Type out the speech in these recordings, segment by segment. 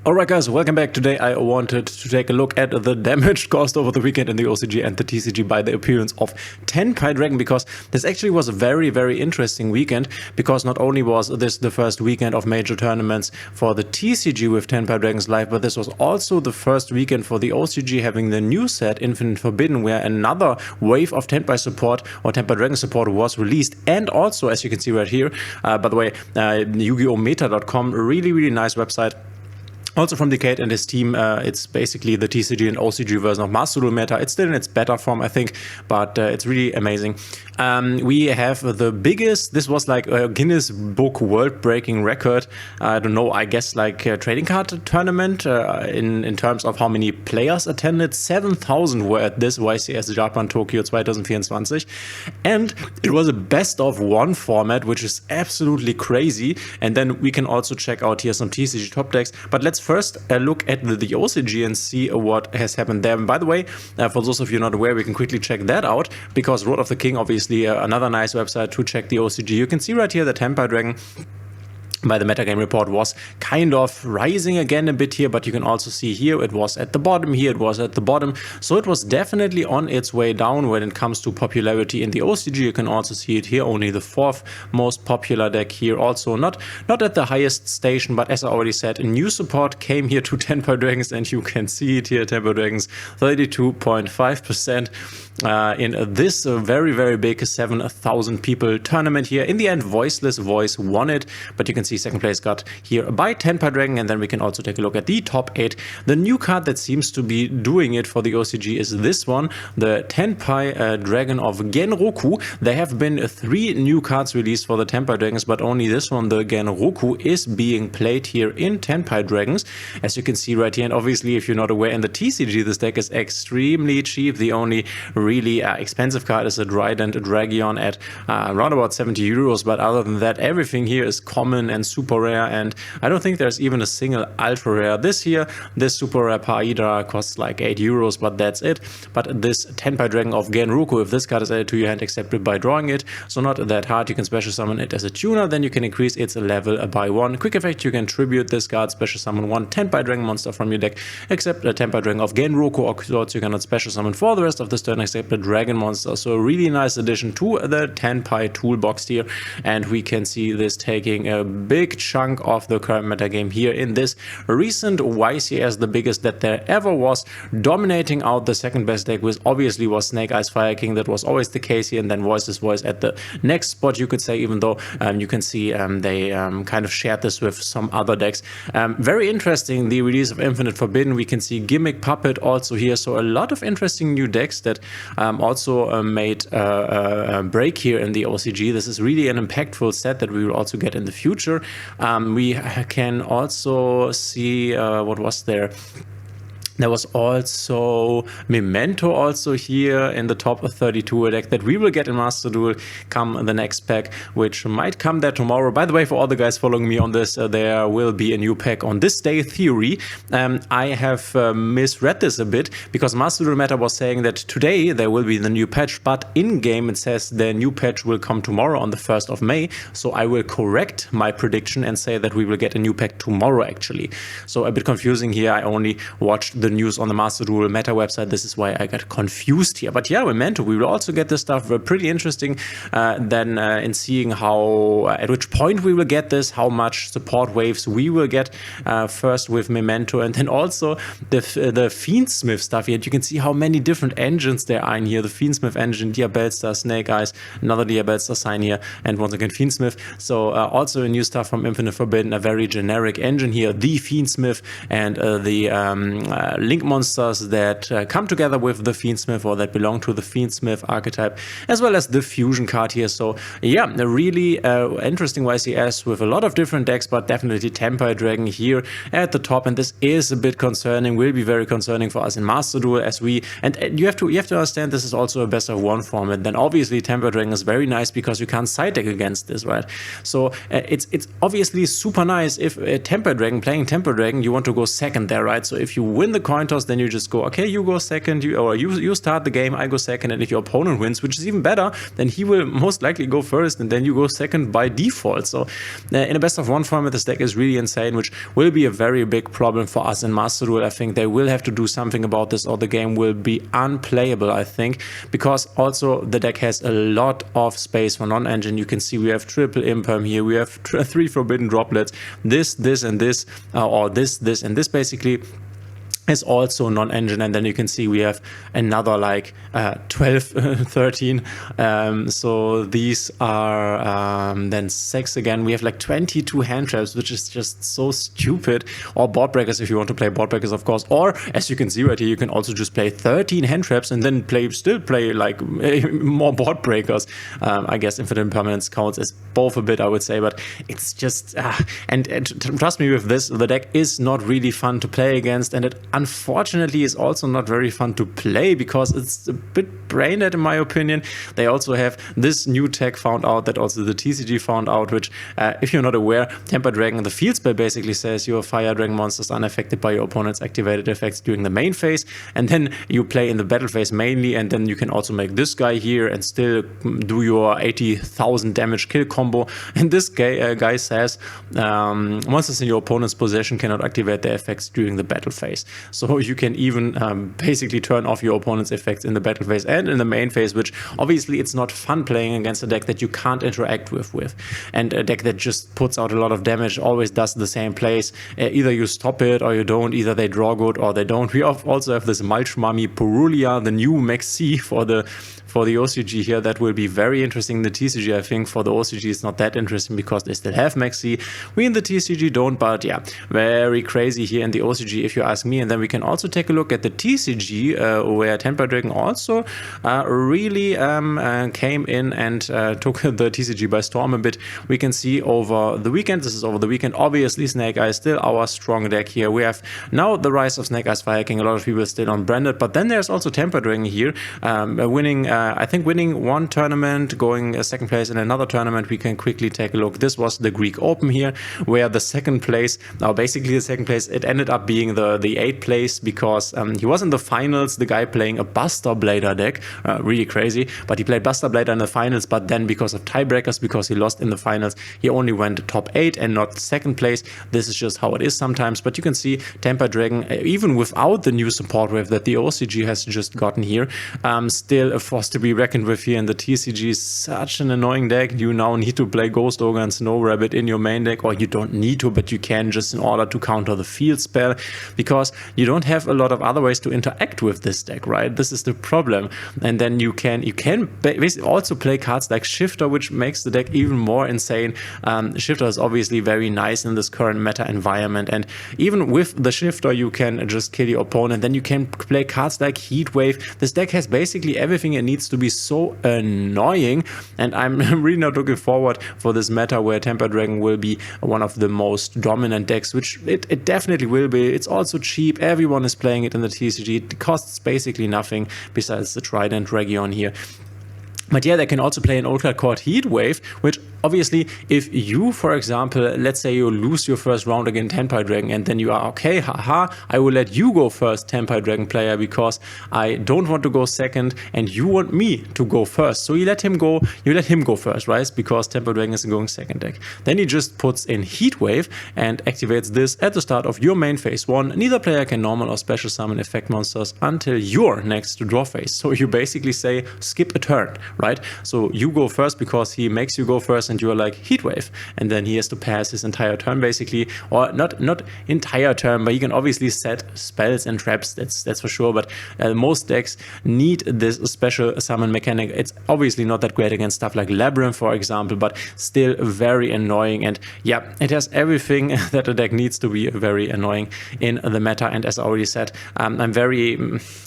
Alright guys, welcome back. Today I wanted to take a look at the damage caused over the weekend in the OCG and the TCG by the appearance of Tenpai Dragon, because this actually was a very interesting weekend, because not only was this the first weekend of major tournaments for the TCG with Tenpai Dragons live, but this was also the first weekend for the OCG having the new set Infinite Forbidden, where another wave of Tenpai support or Tenpai Dragon support was released. And also, as you can see right here, by the way, YugiOhMeta.com, really nice website. Also from Decade and his team, it's basically the TCG and OCG version of Master Duel Meta. It's still in its beta form, I think, but it's really amazing. We have the biggest, this was like a Guinness Book world-breaking record, I don't know, I guess like a trading card tournament in terms of how many players attended. 7,000 were at this YCS Japan Tokyo 2024. And it was a best of one format, which is absolutely crazy. And then we can also check out here some TCG top decks. But let's first look at the OCG and see what has happened there. And by the way, for those of you not aware, we can quickly check that out, because Road of the King, obviously another nice website to check the OCG. You can see right here that Tenpai Dragon by the metagame report was kind of rising again a bit here, but you can also see here it was at the bottom, here it was at the bottom, so it was definitely on its way down when it comes to popularity in the OCG. You can also see it here, only the 4th most popular deck here, also not at the highest station, but as I already said, a new support came here to Tenpai Dragons, and you can see it here, Tenpai Dragons 32.5% in this very big 7,000 people tournament here. In the end, Voiceless Voice won it, but you can see second place got here by Tenpai Dragon. And then we can also take a look at the top 8. The new card that seems to be doing it for the OCG is this one, the Tenpai Dragon of Genroku. There have been 3 new cards released for the Tenpai Dragons, but only this one, the Genroku, is being played here in Tenpai Dragons, as you can see right here. And obviously, if you're not aware, in the TCG this deck is extremely cheap. The only really expensive card is a Trident Dragon at around about 70 euros, but other than that, everything here is common and super rare, and I don't think there's even a single ultra rare. This super rare Paidra costs like 8 euros, but that's it. But this Tenpai Dragon of Genroku, if this card is added to your hand, accepted by drawing it, so not that hard. You can special summon it as a tuner, then you can increase its level by 1. Quick effect, you can tribute this card, special summon 1 Tenpai Dragon monster from your deck, except a Tenpai Dragon of Genroku or Swords. You cannot special summon for the rest of this turn except a dragon monster. So a really nice addition to the Tenpai toolbox here, and we can see this taking a big chunk of the current metagame here in this recent YCS, the biggest that there ever was. Dominating out the second best deck was Snake Eyes Fire King. That was always the case here, and then Voiceless Voice at the next spot, you could say, even though you can see they kind of shared this with some other decks. Very interesting, the release of Infinite Forbidden. We can see Gimmick Puppet also here, so a lot of interesting new decks that also made a break here in the OCG. This is really an impactful set that we will also get in the future. We can also see what was there. There was also Memento also here in the top 32, a deck that we will get in Master Duel come the next pack, which might come there tomorrow. By the way, for all the guys following me on this, there will be a new pack on this day, Theory. I have misread this a bit, because Master Duel Meta was saying that today there will be the new patch, but in-game it says the new patch will come tomorrow on the 1st of May. So I will correct my prediction and say that we will get a new pack tomorrow, actually. So a bit confusing here. I only watched the news on the Master Duel Meta website. This is why I got confused here. But yeah, Memento, we will also get this stuff. Pretty interesting then in seeing how, at which point we will get this, how much support waves we will get first with Memento, and then also the Fiendsmith stuff here. You can see how many different engines there are in here. The Fiendsmith engine, Diabellstar, Snake Eyes, another Diabellstar sign here, and once again Fiendsmith. So also a new stuff from Infinite Forbidden, a very generic engine here, the Fiendsmith, and the Link monsters that come together with the Fiendsmith, or that belong to the Fiendsmith archetype, as well as the fusion card here. So yeah, a really interesting YCS with a lot of different decks, but definitely Tenpai Dragon here at the top. And this is a bit concerning, will be very concerning for us in Master Duel, as we, and you have to understand, this is also a best of one format. Then obviously Tenpai Dragon is very nice because you can't side deck against this, right? So it's obviously super nice if Tenpai Dragon, playing Tenpai Dragon, you want to go second there, right? So if you win the coin toss, then you just go, okay, you go second, you start the game, I go second, and if your opponent wins, which is even better, then he will most likely go first, and then you go second by default. So in a best of one format, this deck is really insane, which will be a very big problem for us in Master Duel. I think they will have to do something about this, or the game will be unplayable, I think, because also the deck has a lot of space for non-engine. You can see we have triple imperm here, we have 3 forbidden droplets, this, and this, or this, and this basically is also non-engine, and then you can see we have another like 12, 13. So these are then 6 again. We have like 22 hand traps, which is just so stupid. Or board breakers if you want to play board breakers, of course. Or as you can see right here, you can also just play 13 hand traps and then still play like more board breakers. I guess infinite impermanence counts as both a bit, I would say, but it's just and trust me with this, the deck is not really fun to play against, and it unfortunately is also not very fun to play because it's a bit brain dead in my opinion. They also have this new tech found out that also the TCG found out, which if you're not aware, Tenpai Dragon, the field spell basically says your fire dragon monsters are unaffected by your opponent's activated effects during the main phase, and then you play in the battle phase mainly, and then you can also make this guy here and still do your 80,000 damage kill combo. And this guy says monsters in your opponent's possession cannot activate their effects during the battle phase. So you can even basically turn off your opponent's effects in the battle phase and in the main phase, which obviously it's not fun playing against a deck that you can't interact with. And a deck that just puts out a lot of damage always does the same plays. Either you stop it or you don't. Either they draw good or they don't. We also have this Mulch Mummy Purulia, the new Maxi for the OCG here. That will be very interesting in the TCG. I think for the OCG it's not that interesting because they still have Maxi. We in the TCG don't, but yeah, very crazy here in the OCG if you ask me. And then we can also take a look at the TCG where Tenpai Dragon also really came in and took the TCG by storm a bit. We can see over the weekend, this is over the weekend, obviously Snake Eyes still our strong deck here. We have now the rise of Snake Eyes Fire King, a lot of people still on branded, but then there's also Tenpai Dragon here winning I think winning one tournament, going second place in another tournament. We can quickly take a look. This was the Greek Open here, where the second place, now basically the second place, it ended up being the 8th place because he was in the finals, the guy playing a Buster Blader deck, really crazy, but he played Buster Blader in the finals, but then because of tiebreakers, because he lost in the finals, he only went top 8 and not second place. This is just how it is sometimes, but you can see Tenpai Dragon, even without the new support wave that the OCG has just gotten here, still a force to be reckoned with here in the TCG. Is such an annoying deck. You now need to play Ghost Ogre and Snow Rabbit in your main deck, or you don't need to, but you can just in order to counter the field spell, because you don't have a lot of other ways to interact with this deck, right? This is the problem. And then you can basically also play cards like Shifter, which makes the deck even more insane. Shifter is obviously very nice in this current meta environment, and even with the Shifter you can just kill your opponent. Then you can play cards like Heatwave. This deck has basically everything it needs to be so annoying, and I'm really not looking forward for this meta where Tenpai Dragon will be one of the most dominant decks, which it definitely will be. It's also cheap. Everyone is playing it in the TCG. It costs basically nothing besides the Trident Region here. But yeah, they can also play an old card called Heatwave, which obviously, if you, for example, let's say you lose your first round against Tenpai Dragon, and then you are, okay, haha, I will let you go first, Tenpai Dragon player, because I don't want to go second, and you want me to go first. So you let him go first, right? Because Tenpai Dragon is going second deck. Then he just puts in Heatwave and activates this at the start of your main phase 1. Neither player can normal or special summon effect monsters until your next draw phase. So you basically say, skip a turn, right? So you go first because he makes you go first, and you're like Heatwave, and then he has to pass his entire turn basically, or not entire turn, but he can obviously set spells and traps, that's for sure. But most decks need this special summon mechanic. It's obviously not that great against stuff like Labyrinth, for example, but still very annoying. And yeah, it has everything that a deck needs to be very annoying in the meta. And as I already said, I'm very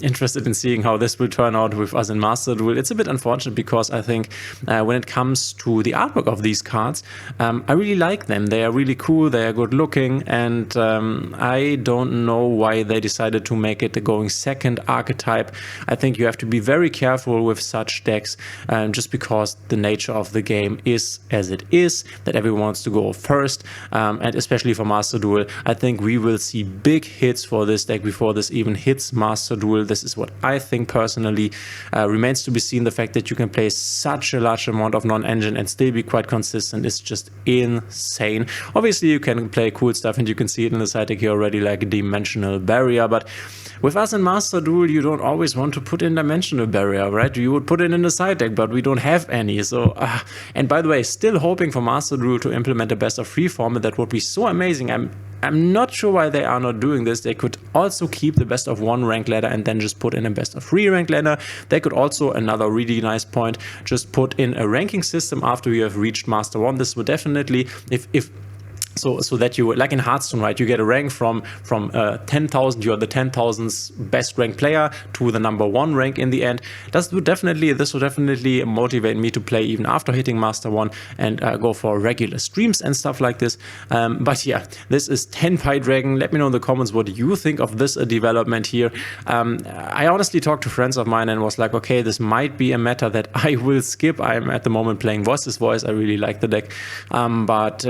interested in seeing how this will turn out with us in Master Duel. It's a bit unfortunate because I think when it comes to the artwork of these cards, I really like them. They are really cool, they are good looking, and I don't know why they decided to make it the going second archetype. I think you have to be very careful with such decks, just because the nature of the game is as it is, that everyone wants to go first, and especially for Master Duel, I think we will see big hits for this deck before this even hits Master Duel. This is what I think personally. Remains to be seen. The fact that you can play such a large amount of non-engine and still be quite consistent is just insane. Obviously you can play cool stuff, and you can see it in the side deck here already, like a Dimensional Barrier, but with us in Master Duel, you don't always want to put in Dimensional Barrier, right? You would put it in the side deck, but we don't have any. So, and by the way, still hoping for Master Duel to implement a best of 3 format. That would be so amazing. I'm not sure why they are not doing this. They could also keep the best of 1 ranked ladder and then just put in a best of 3 ranked ladder. They could also, another really nice point, just put in a ranking system after you have reached Master 1. This would definitely, so that you, like in Hearthstone, right, you get a rank from 10,000, you're the 10,000th best ranked player to the number 1 rank in the end. This would definitely motivate me to play even after hitting Master 1 and go for regular streams and stuff like this. But yeah, this is Tenpai Dragon. Let me know in the comments what you think of this development here. I honestly talked to friends of mine and was like, okay, this might be a meta that I will skip. I'm at the moment playing Voices Voice. I really like the deck, but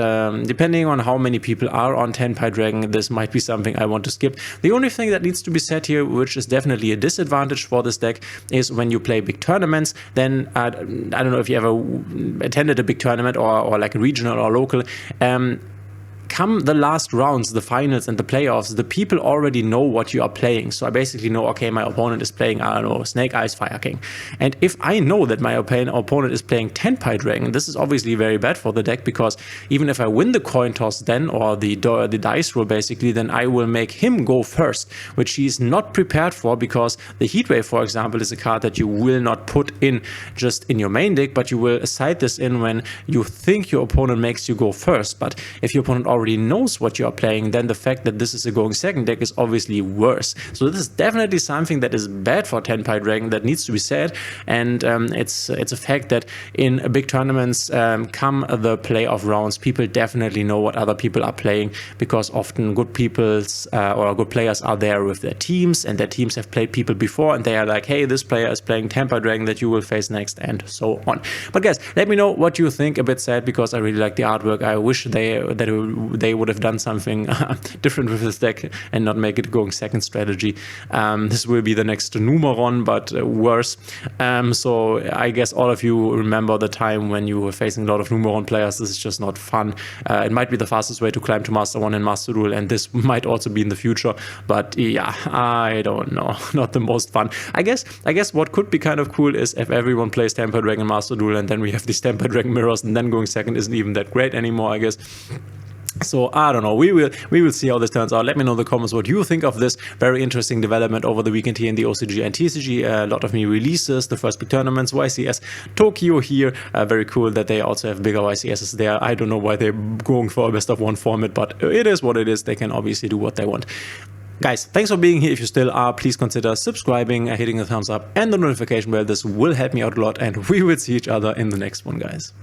depending on how many people are on Tenpai Dragon, this might be something I want to skip. The only thing that needs to be said here, which is definitely a disadvantage for this deck, is when you play big tournaments, then I don't know if you ever attended a big tournament or like a regional or local, come the last rounds, the finals and the playoffs, the people already know what you are playing. So I basically know, okay, my opponent is playing, I don't know, Snake Eyes Fire King. And if I know that my opponent is playing Tenpai Dragon, this is obviously very bad for the deck, because even if I win the coin toss then, or the dice roll basically, then I will make him go first, which he's not prepared for, because the Heatwave, for example, is a card that you will not put in just in your main deck, but you will side this in when you think your opponent makes you go first. But if your opponent already knows what you are playing, then the fact that this is a going second deck is obviously worse. So this is definitely something that is bad for Tenpai Dragon, that needs to be said. And it's a fact that in big tournaments, come the playoff rounds, people definitely know what other people are playing, because often good people's or good players are there with their teams, and their teams have played people before, and they are like, hey, this player is playing Tenpai Dragon that you will face next, and so on. But guys, let me know what you think. A bit sad, because I really like the artwork. I wish they would have done something different with this deck and not make it going second strategy. This will be the next Numeron, but worse. So I guess all of you remember the time when you were facing a lot of Numeron players. This is just not fun. It might be the fastest way to climb to Master 1 and Master Duel, and this might also be in the future. But yeah, I don't know. Not the most fun. I guess what could be kind of cool is if everyone plays Tenpai Dragon Master Duel, and then we have these Tenpai Dragon mirrors, and then going second isn't even that great anymore, I guess. So I don't know, we will see how this turns out. Let me know in the comments what you think of this very interesting development over the weekend here in the OCG and TCG. A lot of new releases, the first big tournaments, YCS Tokyo here. Very cool that they also have bigger YCSs there. I don't know why they're going for a best of 1 format, but it is what it is. They can obviously do what they want. Guys, thanks for being here. If you still are, please consider subscribing, hitting the thumbs up and the notification bell. This will help me out a lot, and we will see each other in the next one, guys.